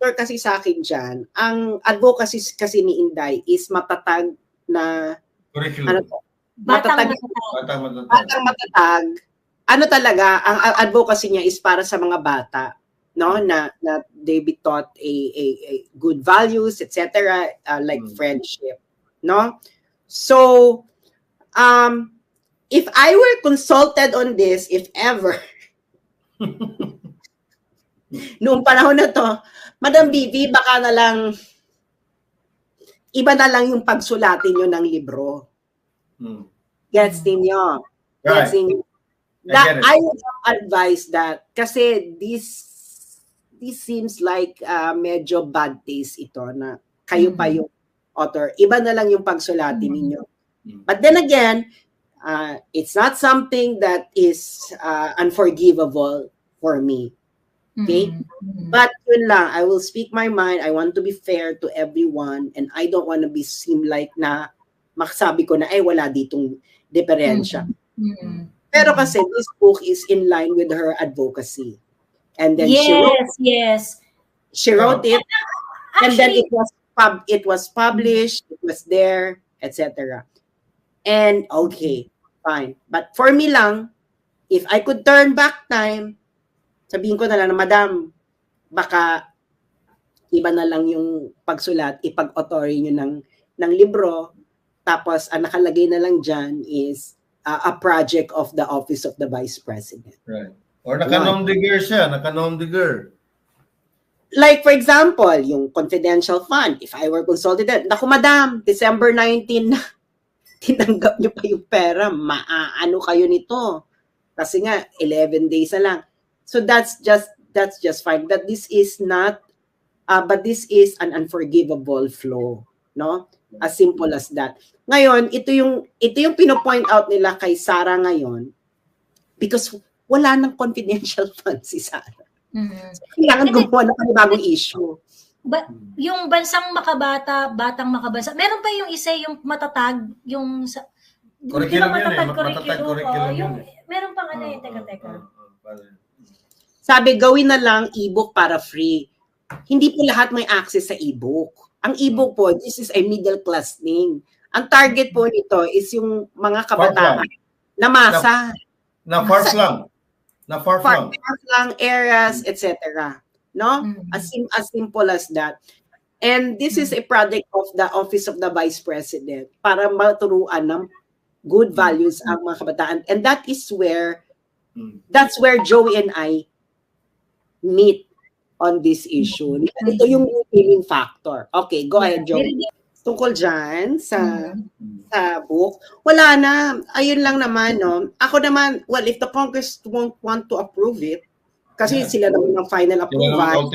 factor kasi sa akin dyan, ang advocacy kasi ni Inday is matatag na, curriculum. Batang matatag. Ano talaga, ang advocacy niya is para sa mga bata, no? Na they be taught a good values, etc., like friendship, no? So, if I were consulted on this, if ever, noong panahon na to, Madam Vivi, baka na lang, iba na lang yung pagsulatin nyo ng libro. Gets ninyo? Gets ninyo? That I would advise that kasi this seems like medyo bad taste ito na kayo pa yung author. Iba na lang yung pagsulatin ninyo. But then again, it's not something that is unforgivable for me. Okay? But yun lang, I will speak my mind. I want to be fair to everyone and I don't want to be seem like na makasabi ko na wala ditong diferensya. Pero kasi this book is in line with her advocacy. And then she wrote it and then it was published, it was there, etc. And okay, fine. But for me lang, if I could turn back time, sabihin ko na lang na, Madam, baka iba na lang yung pagsulat, ipag-authority nyo ng libro, tapos ang nakalagay na lang dyan is a project of the Office of the Vice President. Right. Or naka-nom de guerre siya, naka-nom de guerre. Like for example, yung confidential fund, if I were consulted, naku Madam, December 19 na, tinanggap nyo pa yung pera, ano kayo nito? Kasi nga, 11 days na lang. So that's just fine. That this is not, but this is an unforgivable flaw, no? As simple as that. Ngayon, ito yung pino-point out nila kay Sarah ngayon because wala nang confidential fund si Sarah. So, kailangan gumawa na panibagong issue. Yung bansang makabata, batang makabansa, meron pa yung isa yung matatag, yung curriculum matatag curriculum. Meron pang ano yung teka. Sabi, gawin na lang e-book para free. Hindi po lahat may access sa e-book. Ang e-book po, this is a middle class thing. Ang target po nito is yung mga kabataan na masa. Na far-flung areas, etc. No? As simple as that. And this is a project of the Office of the Vice President para maturuan ng good values ang mga kabataan. And that's where Joey and I meet on this issue. Ito yung healing factor. Okay, go ahead, Joey. Tungkol dyan sa book, wala na. Ayun lang naman, no? Ako naman, well, if the Congress won't want to approve it, kasi sila naman ang final approval.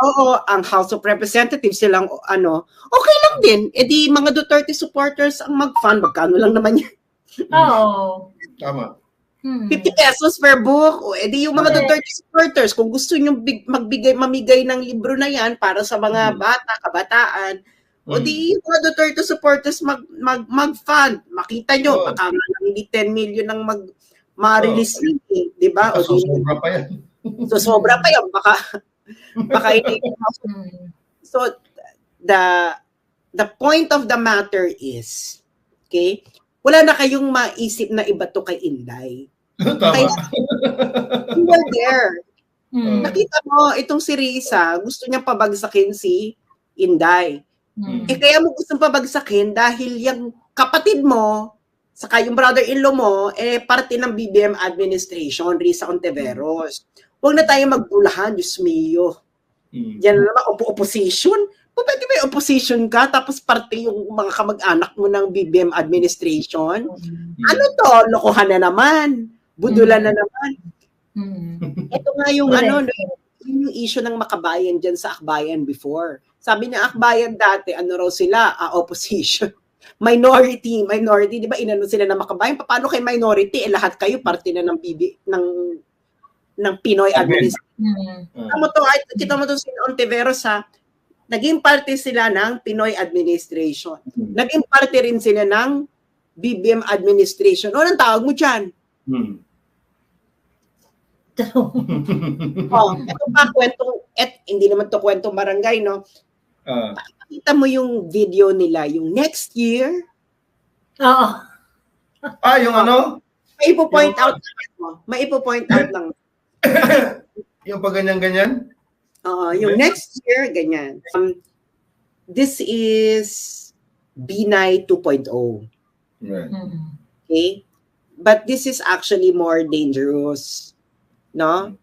Oo, ang House of Representatives silang, okay lang din. Di mga Duterte supporters ang mag-fund. Magkano lang naman yan? Oo. Tama. 50 pesos per book. Di yung mga Duterte supporters, kung gusto nyo mamigay ng libro na yan para sa mga bata, kabataan, di yung mga Duterte supporters mag-fund. Makita nyo, baka hindi 10 million ang ma-release nyo, di ba? Sobra pa yan. So, sobra pa yan. Baka hindi. So, the point of the matter is, okay, wala na kayong maisip na iba to kay Inday. Tama. You were there. Nakita mo, itong si Risa, gusto niya pabagsakin si Inday. Kaya mo gustong pabagsakin dahil yung kapatid mo, saka yung brother-in-law mo, parte ng BBM administration, Risa Ontiveros. Huwag na tayo magbulahan, Diyos mio. Yan na naman, opposition. Pwede ba opposition ka, tapos parte yung mga kamag-anak mo ng BBM administration? Ano to? Lokohan na naman. Budulan na naman. Ito nga yung yung issue ng makabayan dyan sa Akbayan before. Sabi na Akbayan dati, raw sila? Opposition. Minority, di ba inano sila na makabayan? Paano kay minority? Lahat kayo parte na ng ng Pinoy administration. Kita mo to si Ontiveros naging parte sila ng Pinoy administration. Naging parte rin sila ng BBM administration. Anong tawag mo dyan? Ito pa, hindi naman to kwentong barangay, no? Pakita mo yung video nila, yung next year. Oo. Yung ano? Maipo-point out lang. Yung pag ganyan-ganyan? Yung next year, ganyan. This is B9 2.0. Right. Okay? But this is actually more dangerous. No?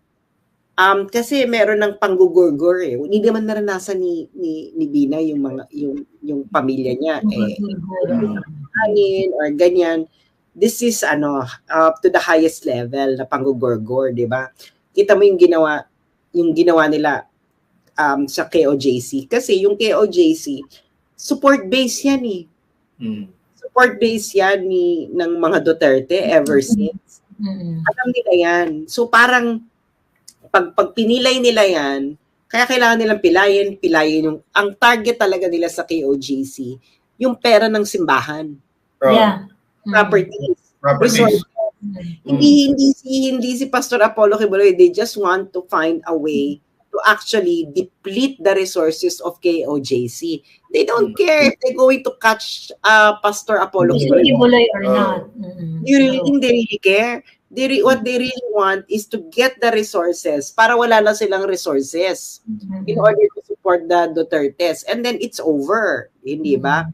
Kasi meron ng panggugurgur eh. Hindi naman naranasan ni Bina yung pamilya niya or ganyan. This is up to the highest level na panggugurgur, 'di ba? Kita mo yung ginawa nila sa KOJC kasi yung KOJC support base yan eh. Support base yan ng mga Duterte ever since. Alam nila yan. So parang pag pinilay nila yan, kaya kailangan nilang pilayin yung ang target talaga nila sa KOJC, yung pera ng simbahan. Properties. Hindi si Pastor Apollo Quiboloy, they just want to find a way to actually deplete the resources of KOJC. They don't care if they're going to catch Pastor Apollo Quiboloy or not. They really care. What they really want is to get the resources para wala na silang resources in order to support the Dutertes. And then it's over. Hindi ba?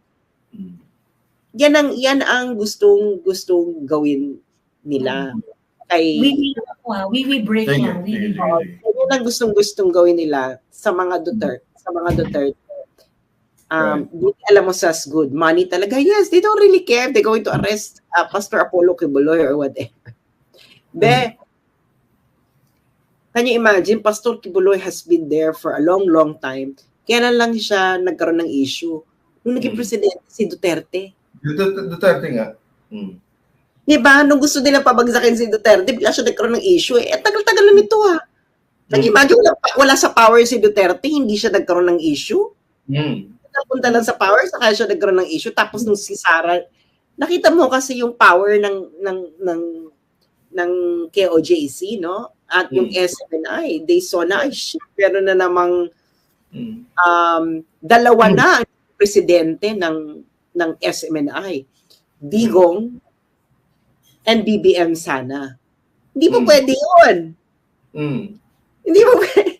Yan ang gustong gawin nila. We break lang. Yan ang gustong gawin nila sa mga Duterte. Alam mo sa good money talaga. Yes, they don't really care if they're going to arrest Pastor Apollo Quiboloy or whatever. Can you imagine, Pastor Quiboloy has been there for a long time. Kaya lang siya nagkaroon ng issue. Nung naging presidente si Duterte. Duterte nga. Diba? Nung gusto nila pabagsakin si Duterte, bigla siya nagkaroon ng issue. Tagal-tagal na nito ha. Can you imagine, wala sa power si Duterte, hindi siya nagkaroon ng issue? Napunta lang sa power, saka siya nagkaroon ng issue. Tapos nung si Sara, nakita mo kasi yung power ng KOJC, no? At yung SMNI, they saw na, pero na namang dalawa na ang presidente ng SMNI. Digong and BBM Sana. Hindi po pwede yun. Hindi po pwede.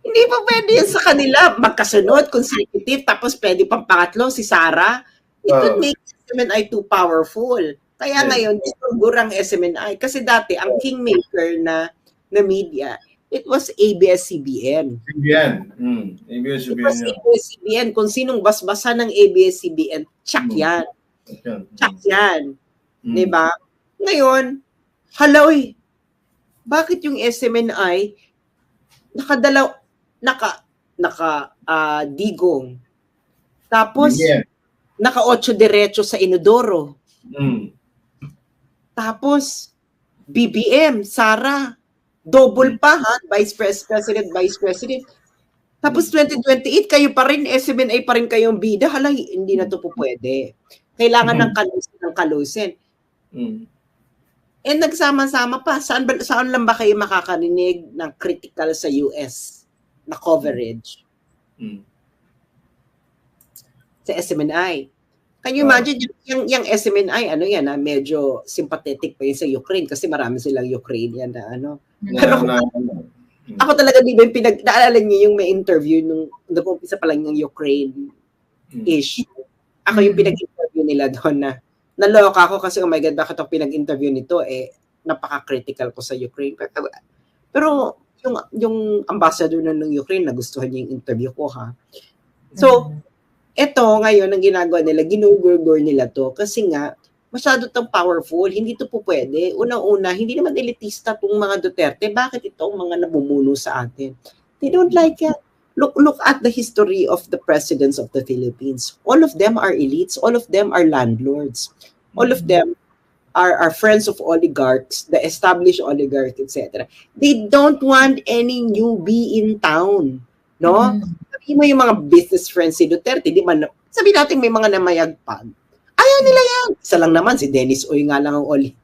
Hindi po pwede yun sa kanila. Magkasunod, consecutive, tapos pwede pang pangatlo si Sara. It would make SMNI too powerful. Kaya ngayon, disturgur ang SMNI. Kasi dati, ang kingmaker na media, it was ABS-CBN. ABS-CBN. Kung sinong basbasa ng ABS-CBN, tsak yan. Tsak yan. Diba? Ngayon, haloy, bakit yung SMNI digong, tapos naka-8 diretso sa Inodoro, tapos BBM, Sara, double pa ha, Vice President. Tapos 2028, kayo pa rin, SMNA pa rin kayong bida. Hala, hindi na to po pwede. Kailangan ng kalusin. And nagsama-sama pa. Saan lang ba kayo makakarinig ng critical sa US na coverage? Sa SMNI. Can you imagine, yung SMNI, medyo sympathetic pa yun sa Ukraine kasi marami silang Ukrainian na Pero ako talaga, di ba, naalala niyo yung may interview nung nag-umpisa pa lang yung Ukraine issue. Ako yung pinag-interview nila doon na naloka ako kasi, oh my God, bakit ako pinag-interview nito? Napaka-critical ko sa Ukraine. Pero yung ambassador ng Ukraine, nagustuhan niya yung interview ko, ha? So, eto ngayon, ang ginagawa nila, ginugurgur nila to kasi nga, masyado tong powerful, hindi to po pwede. Unang-una, hindi naman elitista tong mga Duterte. Bakit itong mga namumuno sa atin? They don't like it. Look at the history of the presidents of the Philippines. All of them are elites. All of them are landlords. All of them are friends of oligarchs, the established oligarchs, etc. They don't want any newbie in town. No? Sabihin mo yung mga business friends si Duterte, di man, sabihin natin may mga namayagpag. Ayaw nila yan. Isa lang naman, si Dennis Uy nga lang ang oli.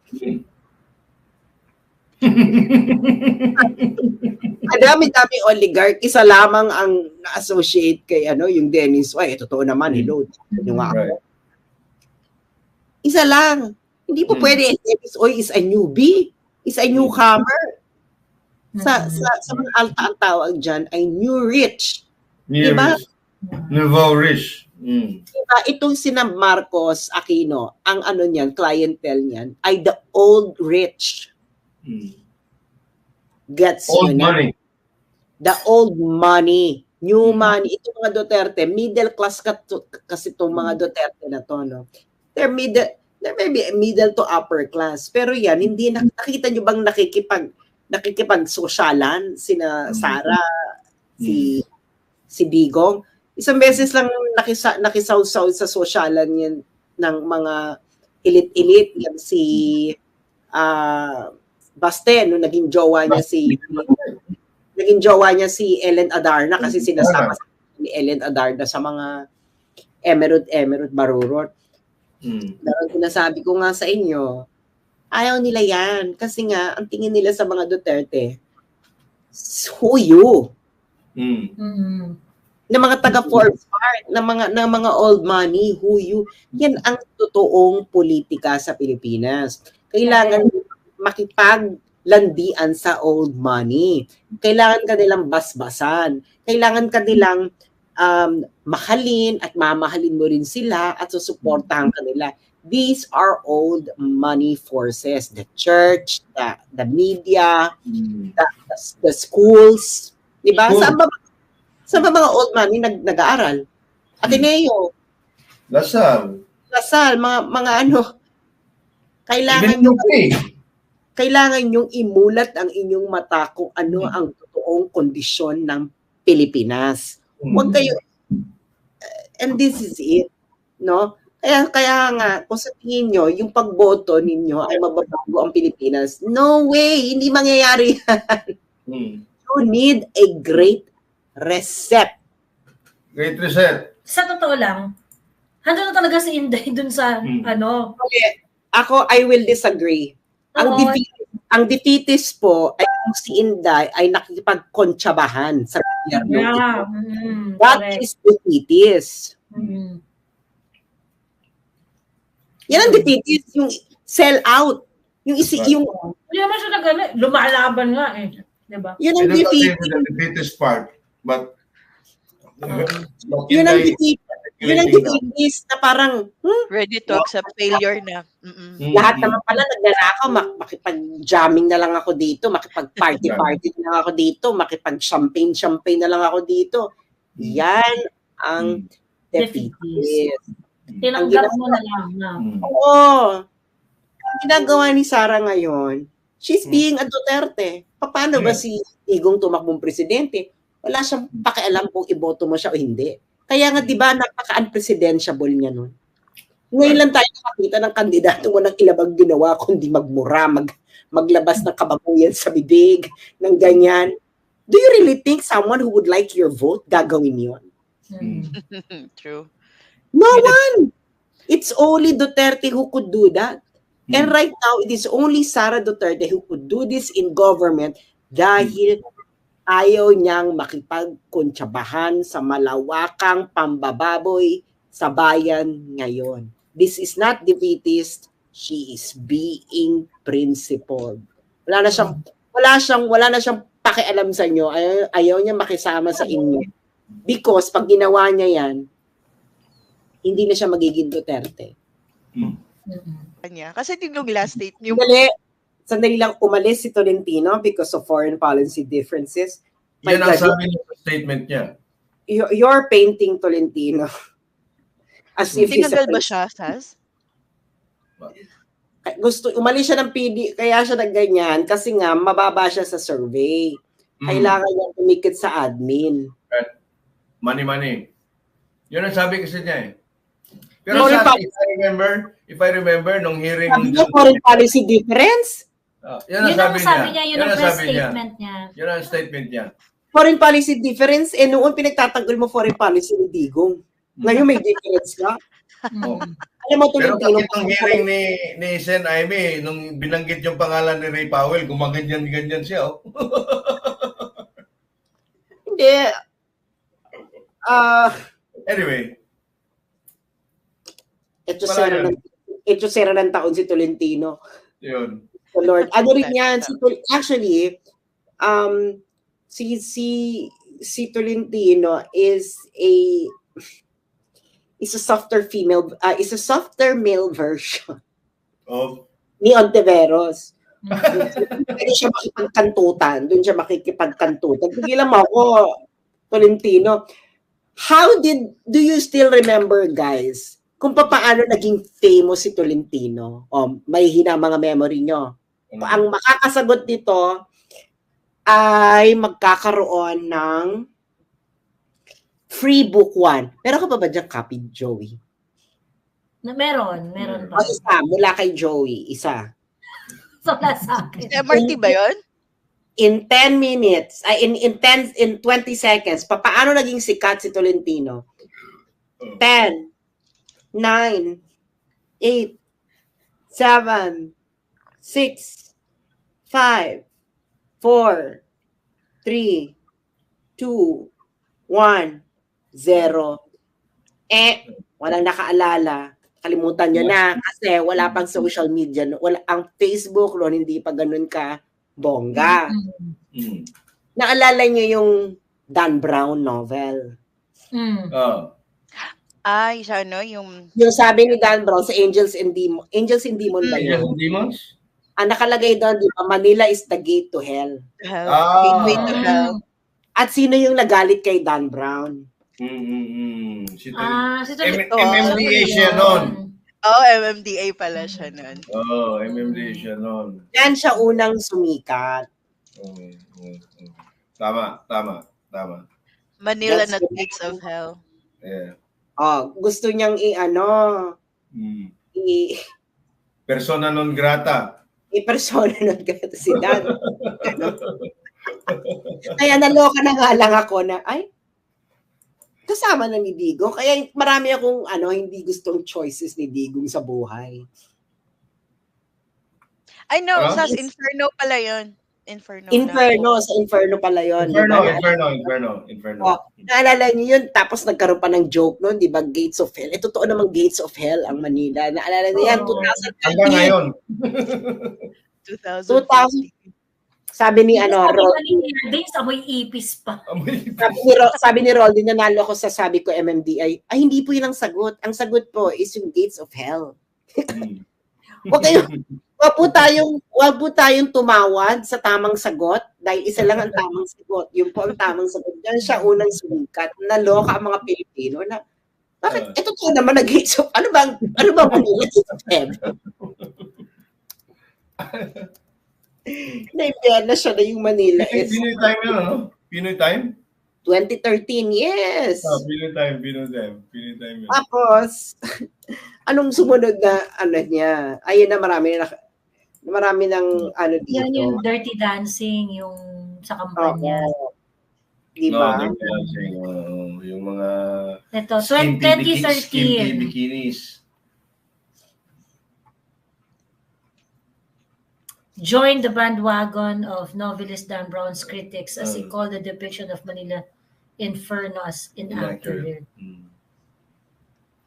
Dami-dami oligarch, isa lamang ang na-associate kay yung Dennis Wai. Totoo naman, hello. Yung ako. Isa lang. Hindi po pwede. Dennis Wai is a newbie. Is a newcomer. Sa mga alta ang tawag dyan ay new rich. Diba? Nouveau rich. Diba? Itong sina Marcos Aquino, ang niyan, clientele niyan, ay the old rich. Gets old money. The old money. New money. Itong mga Duterte, middle class kasi itong mga Duterte na to, no? They're may be middle to upper class. Pero yan, hindi nakita nyo bang nakikipag-sosyalan sina Sara, si Digong? Isang beses lang nakisaw-saw sa sosyalan yan ng mga elite-elite. Yan si Baste, no, naging jowa niya si Ellen Adarna kasi sinasama ni Ellen Adarna sa mga Emerald Barurot. Pero sinasabi ko nga sa inyo, ayaw nila yan kasi nga ang tingin nila sa mga Duterte, who you? Na mga taga Forbes part, na mga old money, who you? Yan ang totoong politika sa Pilipinas. Kailangan makipaglandian sa old money. Kailangan kanilang basbasan. Kailangan kanilang mahalin at mamahalin mo rin sila at susuportahan kanila. These are old money forces. The church, the media, the schools. Diba? Saan ba mga old money nag-aaral? Ateneo. Lasal, mga kailangan yung imulat ang inyong mata kung ano ang totoong kondisyon ng Pilipinas. Huwag kayo, and this is it, no? Kaya nga, kung sa tingin nyo, yung pagboto ninyo ay mababago ang Pilipinas, no way, hindi mangyayari yan. You need a great reset. Great reset. Sa totoo lang, handa na talaga si Inday dun sa Okay. Ako, I will disagree. Ang defeatist po ay kung si Inday ay nakikipagkontsabahan sa gobyerno. That is defeatist. Yan ang defeatist, yung sell out. Yung hindi naman siya lumalaban nga eh. Diba? Yun ang defeatist part. But yun ang defeatist na parang ready to accept failure na. Lahat naman pala nagnanakaw, makipag-jamming na lang ako dito, makipag-party na lang ako dito, makipag-champagne na lang ako dito. Yan ang defeatist. Tinanggap mo na lang na. Oo. Ang ginagawa ni Sara ngayon, she's being a Duterte. Paano ba si Digong tumakbong presidente? Wala siyang pakialam kung iboto mo siya o hindi. Kaya nga, di ba, napaka-unpresidentiable niya nun. Ngayon lang tayo nakakita ng kandidato walang ilabag ginawa kundi magmura, maglabas ng kababuyan sa bibig, ng ganyan. Do you really think someone who would like your vote gagawin yun? True. No one! It's only Duterte who could do that. And right now, it is only Sara Duterte who could do this in government dahil ayaw niyang makipagkontsabahan sa malawakang pambababoy sa bayan ngayon. This is not defeatist. She is being principled. Wala na siyang pakialam sa inyo. Ayaw niya makisama sa inyo. Because pag ginawa niya yan, hindi na siya magiging Duterte. Kasi yung last statement. Sandali lang, umalis si Tolentino because of foreign policy differences. Yan ang sabi niya sa statement niya. You're painting Tolentino. As if tinagal ba siya, Saz? Umalis siya ng PD, kaya siya nagganyan kasi nga mababa siya sa survey. Kailangan niya tumikit sa admin. Money. Yun ang sabi kasi niya eh. Pero if I remember, nung hearing... Sabi niya, foreign policy difference? Yun ang sabi niya. Yun ang press statement niya. Yun ang statement niya. Foreign policy difference, noon pinagtatanggol mo foreign policy ni Digong. Ngayon may difference ka. Alam mo, Pero Tolentino, bakit ang hearing ni Sen Aimee, nung binanggit yung pangalan ni Ray Powell, gumaganyan-ganyan siya, oh. hindi. Anyway. Ito sira ng taon si Tolentino. Yun. So Lord, ano rin yan? Actually, si Tolentino is a softer male version ni Ontiveros. Doon siya makikipagkantutan. Tigilan mo ako, Tolentino. Do you still remember, guys, kung paano naging famous si Tolentino? May hina mga memory nyo. Ang makakasagot dito ay magkakaroon ng free book 1. Meron ka pa ba dyan copy, Joey? Meron pa. Isa, mula kay Joey, isa. So, nasa akin. MRT ba yun? In 10 minutes, in 20 seconds, paano naging sikat si Tolentino? 10, 9, 8, 7, 6, 5, 4, 3, 2, 1, 0. Walang nakaalala. Kalimutan nyo na kasi wala pang social media. Ang Facebook noon hindi pa ganun ka bongga. Naalala nyo yung Dan Brown novel? Yung sabi ni Dan Brown sa Angels and Demons. Angels and Demons ba yun? Angels and Demons? Ang nakalagay doon, di ba, Manila is the gate to hell. Gateway to hell. At sino yung nagalit kay Dan Brown? Si MMDA siya noon. MMDA pala siya noon. MMDA siya noon. Yan siya unang sumikat. Tama. Manila not gates of hell. Yeah. Gusto niyang persona non grata. Persona non grata si Dan. Kaya naloka na nga lang ako na, kasama na ni Digong. Kaya marami akong hindi gustong choices ni Digong sa buhay. I know, sa Inferno pala yun. Inferno, sa Inferno pala yun. Inferno. Naalala niyo yun, tapos nagkaroon pa ng joke noon, di ba, Gates of Hell. Totoo namang Gates of Hell ang Manila. Naalala niyo yan, 2013. Hanggang ngayon. 2000. Sabi ni amoy ipis pa. Sabi ni Roldy, nanalo ako sa sabi ko MMDA. Hindi po yun ang sagot. Ang sagot po is yung Gates of Hell. Wag po tayong tumawad sa tamang sagot dahil isa lang ang tamang sagot. Yun po ang tamang sagot. Yan siya unang sumikat. Naloka ang mga Pilipino na bakit ito to naman Gates of ano bang Manila Gates of Hell? Na-impyan na siya na yung Manila. Pinoy time yun, ano? Pinoy time? 2013, yes. Pinoy time yun. Tapos, anong sumunod na niya? Ayun na marami ng dito. Yan yung Dirty Dancing, yung sa kampanya. Diba? Dirty Dancing, yung mga ito, 2013. Skimpy bikinis. Joined the bandwagon of novelist Dan Brown's critics as he called the depiction of Manila Inferno as inaccurate.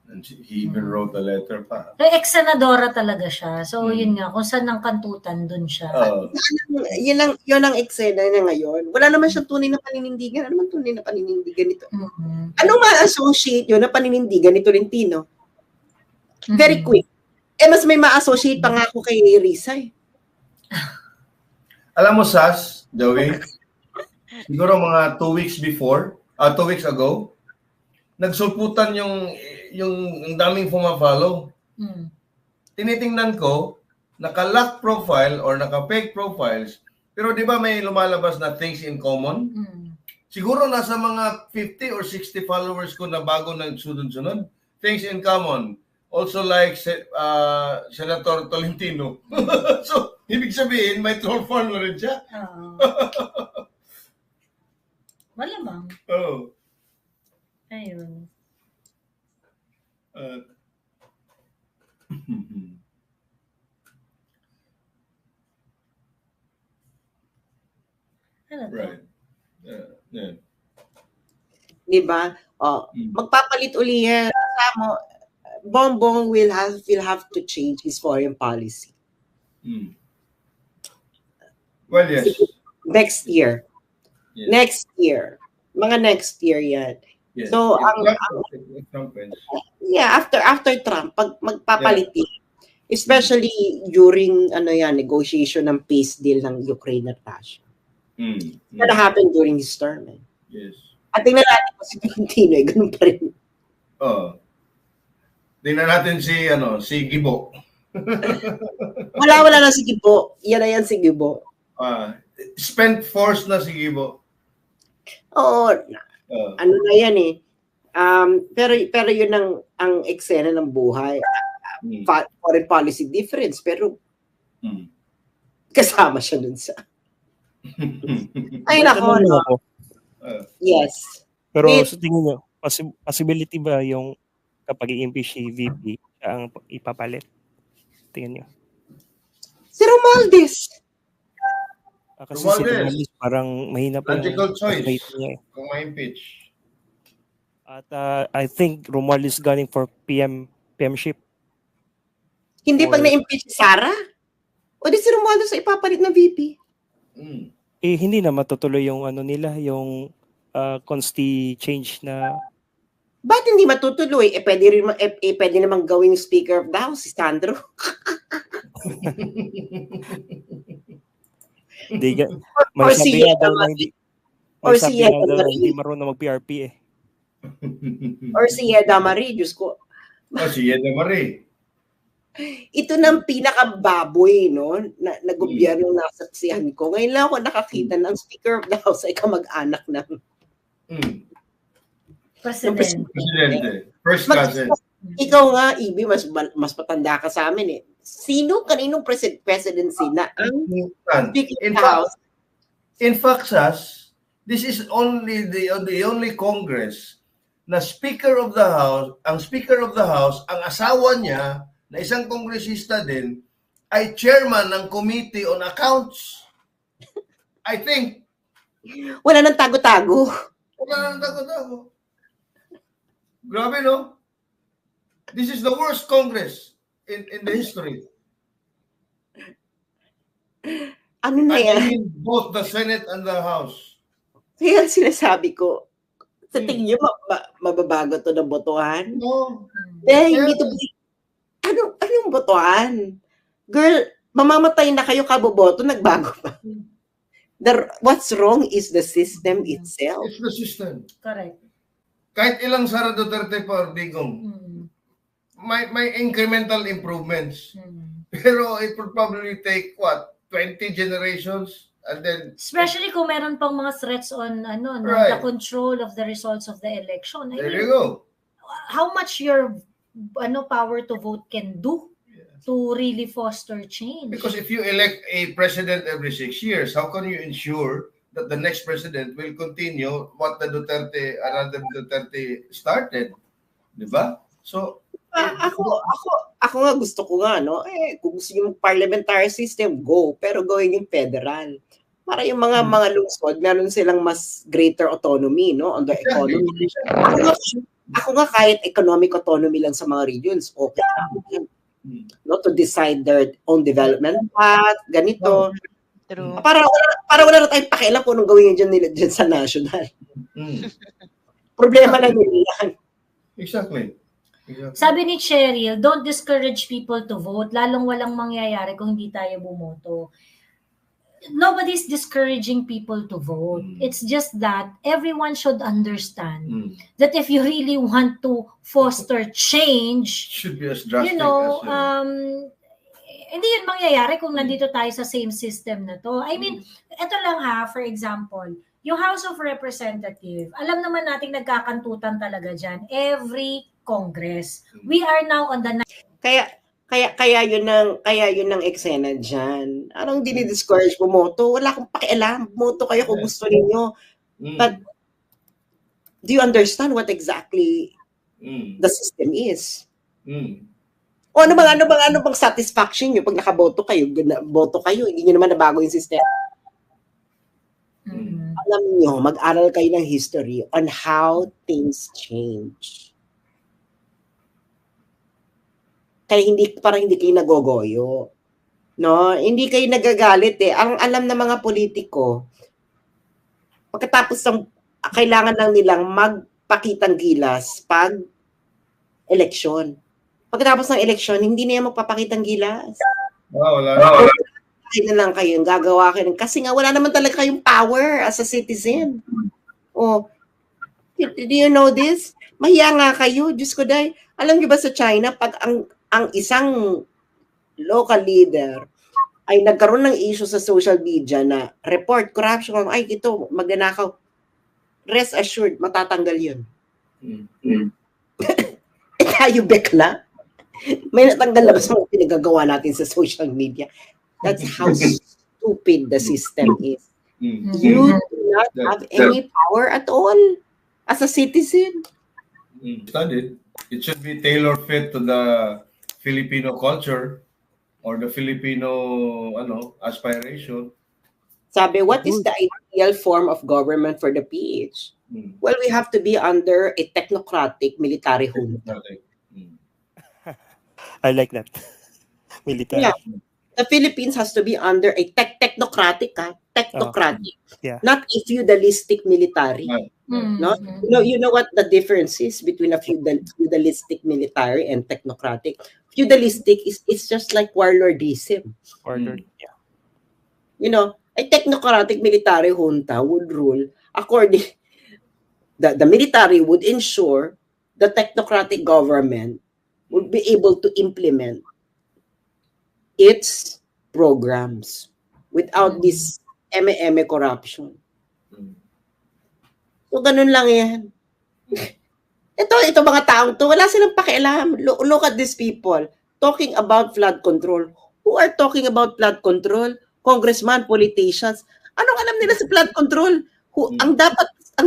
And he even wrote a letter pa. Ex-senadora talaga siya. So, yun nga, kung saan ang kantutan, dun siya. Yun ang eksena niya ngayon. Wala naman siyang tunay na paninindigan. Ano naman tunay na paninindigan nito? Anong ma-associate yun na paninindigan ni Tolentino? Very quick. Mas may ma-associate pa nga ako kay Risa eh. Alam mo, Sas, Joey, siguro mga 2 weeks ago, nagsulputan yung daming pumapollow. Tinitingnan ko, naka-lock profile or naka-fake profiles, pero di ba may lumalabas na things in common? Siguro nasa mga 50 or 60 followers ko na bago nagsunod-sunod. Things in common. Also like Senator Tolentino. So, ibig sabihin, may troll farm na rin siya. Malamang. Oo. Ayun. Right. Yeah. Diba? Magpapalit uli yan. Bongbong will have to change his foreign policy. Well, yes. Next year. Yes. Next year. Mga next year yan. Yes. So, after Trump, pag magpapalit yan, especially during negotiation ng peace deal ng Ukraine at Russia. That happened during his term. Yes. At tingnan natin po si Tolentino, ganun pa rin. Tingnan natin si Gibo. Wala na si Gibo. Yan na yan si Gibo. Spent force na si Gibo. Oo. Ano na yan eh. Pero yun ang eksena ng buhay. Foreign policy difference. Pero kasama siya dun sa... Ay, nako, no? Yes. Pero sa tingin nyo, possibility ba yung kapag i-impeach si VP, siya ang ipapalit? Tingin nyo? Si Romualdez. Kasi si Romualdez parang mahina pa logical choice niya, kung ma-impeach. At I think Romualdez gunning for PMship. Hindi pag na-impeach si Sara? O di si Romualdez ay ipapalit na VP? Hindi na matutuloy yung nila, yung consti change na... Ba't hindi matutuloy? Pwede namang gawing Speaker of the House, si Sandro. May sabi nga daw na hindi marunong mag-PRP eh. Or si Yeda Marie, Diyos ko. Si Yeda Marie. Ito ng pinakababoy, no? Na gobyerno nasaksihan ko. Ngayon lang ako nakakita ng Speaker of the House ay kamag-anak ng Presidente. First cousin. Ikaw nga, Ibi, mas patanda ka sa amin eh. Kaninong presidency na ang Speaker of the House? In fact, this is only the only Congress na Speaker of the House, ang asawa niya, na isang kongresista din, ay chairman ng Committee on Accounts. I think. Wala nang tago-tago. Grabe, no? This is the worst Congress in the history. Ano na yan? I mean, both the Senate and the House. Kaya sinasabi ko, sa tingin niyo, mababago to ng botohan? No. Hindi to be... Anong botohan? Girl, mamamatay na kayo kaboboto, nagbago pa. What's wrong is the system itself. It's the system. Correct. Kahit ilang Sara Duterte pa, Digong, may incremental improvements. Pero it would probably take, 20 generations? And then... Especially kung meron pang mga threats on the control of the results of the election. There you go. How much your power to vote can do to really foster change. Because if you elect a president every 6 years, how can you ensure that the next president will continue what the Duterte started? Diba? So, ako nga gusto ko nga, no? Kung gusto niyo parliamentary system, go. Pero gawin yung federal. Para yung mga lungsod, meron silang mas greater autonomy, no? On the economy. Ako nga kahit economic autonomy lang sa mga regions, okay. No, to decide their own development path, ganito. True. Para wala na tayong pakialam kung anong gawin nila dyan sa national. Problema na nila yan. Exactly. Sabi ni Cheryl, don't discourage people to vote, lalong walang mangyayari kung hindi tayo bumoto. Nobody's discouraging people to vote. It's just that everyone should understand that if you really want to foster change, should be as drastic hindi yun mangyayari kung nandito tayo sa same system na to. I mean, ito lang for example, yung House of Representatives, alam naman natin nagkakantutan talaga dyan. Every Congress. We are now on the... Kaya yun ng eksena dyan. Anong dinidiscourage bumoto? Wala akong pakialam. Bumoto kayo kung gusto ninyo. But do you understand what exactly the system is? O ano bang satisfaction nyo pag nakaboto kayo, hindi nyo naman nabago yung sistema. Alam nyo, mag-aral kayo ng history on how things change. Kaya parang hindi kayo nagogoyo. No? Hindi kayo nagagalit eh. Ang alam ng mga politiko, pagkatapos kailangan lang nilang magpakitang gilas pag eleksyon. Pagkatapos ng eleksyon, hindi na yan magpapakitang gilas. Wala. Kaya na lang kayo, gagawa kayo. Kasi nga, wala naman talaga kayong power as a citizen. Oh, do you know this? Mahiya nga kayo, Diyos ko dahil. Alam niyo ba sa China, pag ang isang local leader ay nagkaroon ng issue sa social media na report corruption, ay ito, magnanakaw, rest assured, matatanggal yun. Tayo bekla. May natanggal na ba sa mga pinagagawa natin sa social media? That's how stupid the system is. You do not have any power at all as a citizen. Studied. It should be tailor-fit to the Filipino culture or the Filipino aspiration. Sabi, what is the ideal form of government for the PH? Well, we have to be under a technocratic military junta. I like that. Military. Yeah. The Philippines has to be under a technocratic, Yeah. not a feudalistic military. No, you know what the difference is between a feudalistic military and technocratic. Feudalistic it's just like warlordism. Yeah. You know, a technocratic military junta would rule according. The military would ensure the technocratic government would be able to implement its programs without this eme corruption. So, ganun lang yan. Ito mga taong to, wala silang pakialam. Look at these people talking about flood control. Who are talking about flood control? Congressman, politicians. Anong alam nila sa flood control? Ang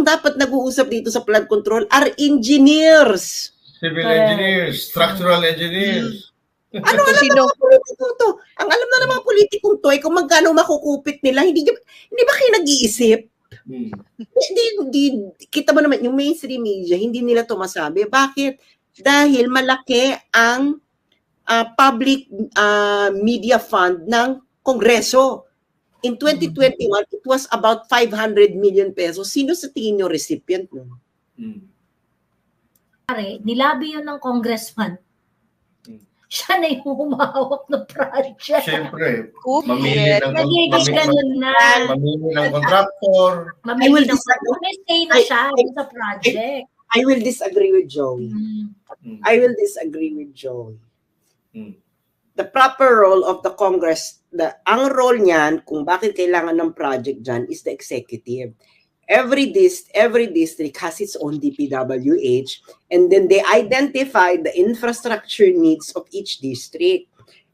dapat nag-uusap dito sa flood control are engineers. Civil engineers, structural engineers. Ano alam ng mga politiko to? Ang alam na ng mga politikong to ay kung magkano makukupit nila, hindi ba kayo nag-iisip? Hindi, kita mo naman, yung mainstream media, hindi nila to masabi. Bakit? Dahil malaki ang public media fund ng Kongreso. In 2021, it was about 500 million pesos. Sino sa tingin nyo recipient nun? Nilabi yun ng congressman. Siya na yung humahawak ng project. Siyempre, mamili ng contractor. Mamili ng stay na siya sa project. I will disagree with Joey. The proper role of the Congress, ang role niyan, kung bakit kailangan ng project dyan, is the executive. Every district has its own DPWH, and then they identify the infrastructure needs of each district.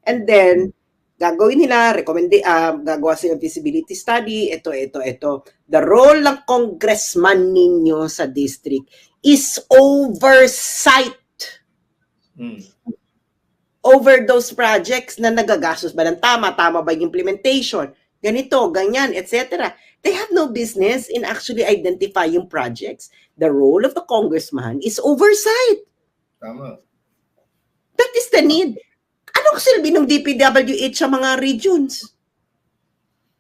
And then, gagawin nila, gagawa sila ng feasibility study, ito. The role ng congressman ninyo sa district is oversight over those projects na nagagastos ba ng tama ba yung implementation, ganito, ganyan, etc. They have no business in actually identifying projects. The role of the congressman is oversight. Tama. That is the need. Anong silbi ng DPWH sa mga regions?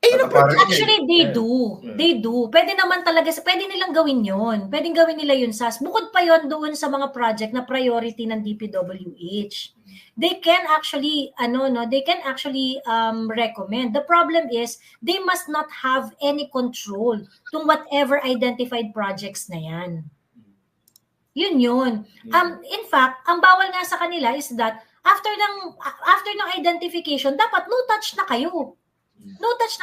Actually, they do. Pwede naman talaga, pwede nilang gawin yon. Pwedeng gawin nila yun, SAS. Bukod pa yon doon sa mga project na priority ng DPWH. They can actually, recommend. The problem is, they must not have any control to whatever identified projects na yan. Yun. In fact, ang bawal nga sa kanila is that, after ng identification, dapat no touch na kayo. Kasi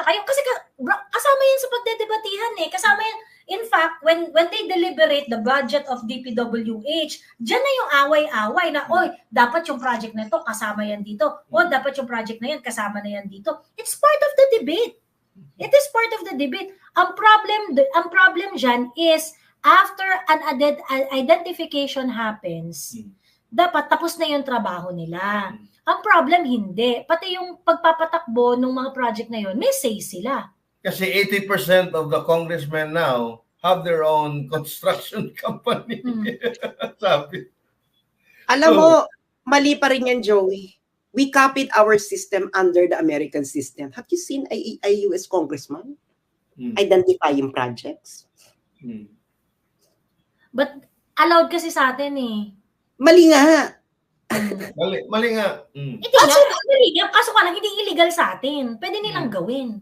kasama yan sa pagdedebatihan eh. Kasama yan. In fact, when they deliberate the budget of DPWH, dyan na yung away-away na, dapat yung project na ito, kasama yan dito. Dapat yung project na yan, kasama na yan dito. It's part of the debate. It is part of the debate. Ang problem dyan is, after an identification happens, dapat tapos na yung trabaho nila. Ang problem, hindi. Pati yung pagpapatakbo ng mga project na yun, may say sila. Kasi 80% of the congressmen now have their own construction company. Sabi. Alam mo, mali pa rin yan, Joey. We copied our system under the American system. Have you seen a US congressman identifying projects? But allowed kasi sa atin eh. Mali nga. Mali nga. Hindi nga. Kaso ka lang, hindi illegal sa atin. Pwede nilang gawin.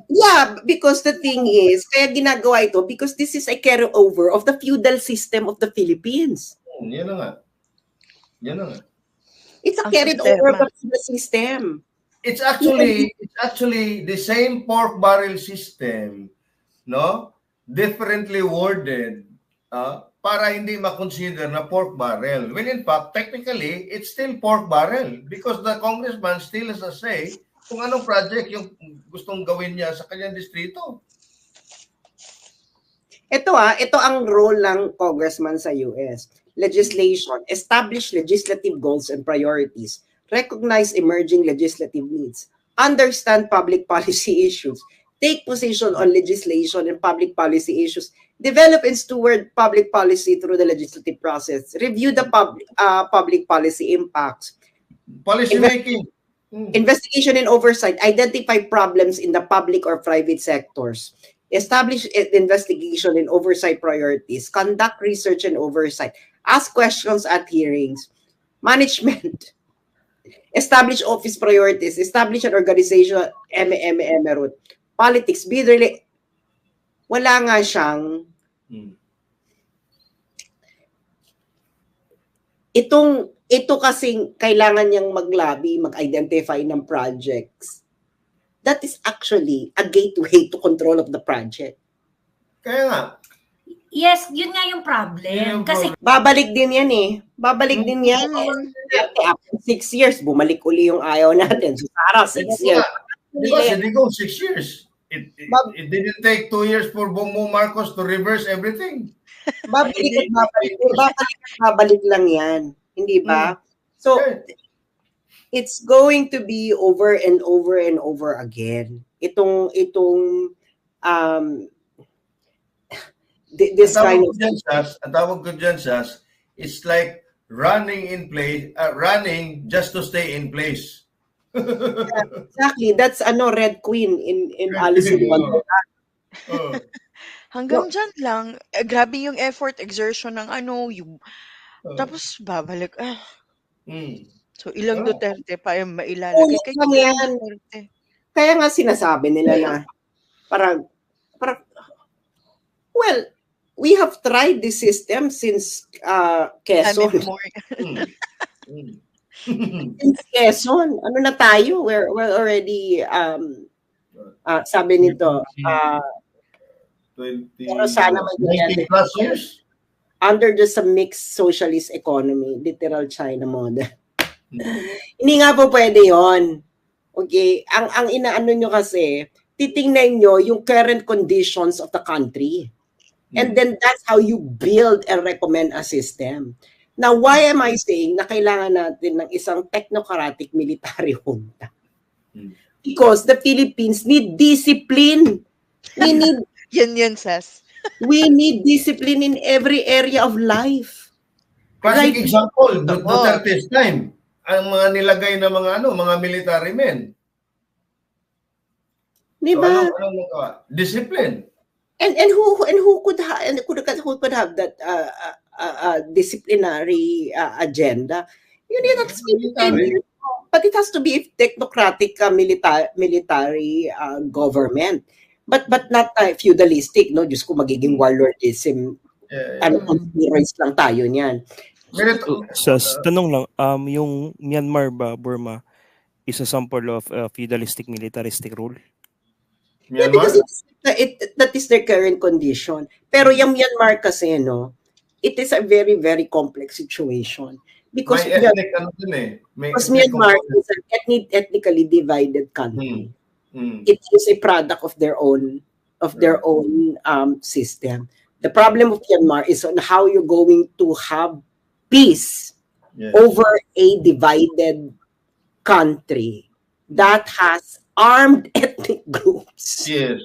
Yeah, because the thing is, kaya ginagawa ito because this is a carryover of the feudal system of the Philippines. Yan na nga. Yan na nga. It's a carried over of the system. It's actually the same pork barrel system, no? Differently worded, para hindi ma-consider na pork barrel. When in fact, technically, it's still pork barrel because the congressman still has a say kung anong project yung gustong gawin niya sa kanyang distrito. Ito ang role ng congressman sa US. Legislation, establish legislative goals and priorities, recognize emerging legislative needs, understand public policy issues, take position on legislation and public policy issues, develop and steward public policy through the legislative process, review the public policy impacts, Policy making. investigation and oversight, identify problems in the public or private sectors, establish investigation and oversight priorities, conduct research and oversight, ask questions at hearings, management, establish office priorities, establish an organization, emerald, politics, bid really, wala nga siyang ito kasing kailangan niyang mag-lobby, mag-identify ng projects. That is actually a gateway to control of the project. Kaya nga. Yes, yun nga yung problem. Kasi babalik din yan eh. Babalik din yan. After 6 years, bumalik uli yung ayaw natin. So, Sara, 6 years. Because it go 6 years. It didn't take 2 years for Bongbong Marcos to reverse everything. Babalik lang yan. Hindi ba? So, it's going to be over and over and over again. This kind of... Ang tawag ko dyan, Sas, it's like running in place, running just to stay in place. Exactly. That's Red Queen in Alice in Wonderland. Hanggang dyan lang. Grabe yung effort, exertion ng yung... Tapos babalik. So ilang Duterte pa yung mailalagay. Kaya nga sinasabi nila na parang well, we have tried this system since Quezon. Since Quezon. Ano na tayo? We're already sabi nito 20 plus years under just a mixed socialist economy, literal China model. Hindi nga po pwede yon. Okay? Ang inaano nyo kasi, titingnan nyo yung current conditions of the country. And then that's how you build and recommend a system. Now, why am I saying na kailangan natin ng isang technocratic military junta? Because the Philippines need discipline. We need yan, Sas. We need discipline in every area of life. Classic example, Duterte's time. Ang mga nilagay na mga military men. Diba? So, discipline. And who could have that disciplinary agenda? You need that military. But it has to be a technocratic military government. But not feudalistic, no? Diyos ko, magiging warlordism. Conspiracies lang tayo niyan. Tanong lang, yung Myanmar ba, Burma, is a sample of feudalistic militaristic rule? Yeah, because that is their current condition. Pero yung Myanmar kasi, no, it is a very, very complex situation. Because Myanmar is an ethnically divided country. It is a product of their own system. The problem of Myanmar is on how you're going to have peace over a divided country that has armed ethnic groups. Yes.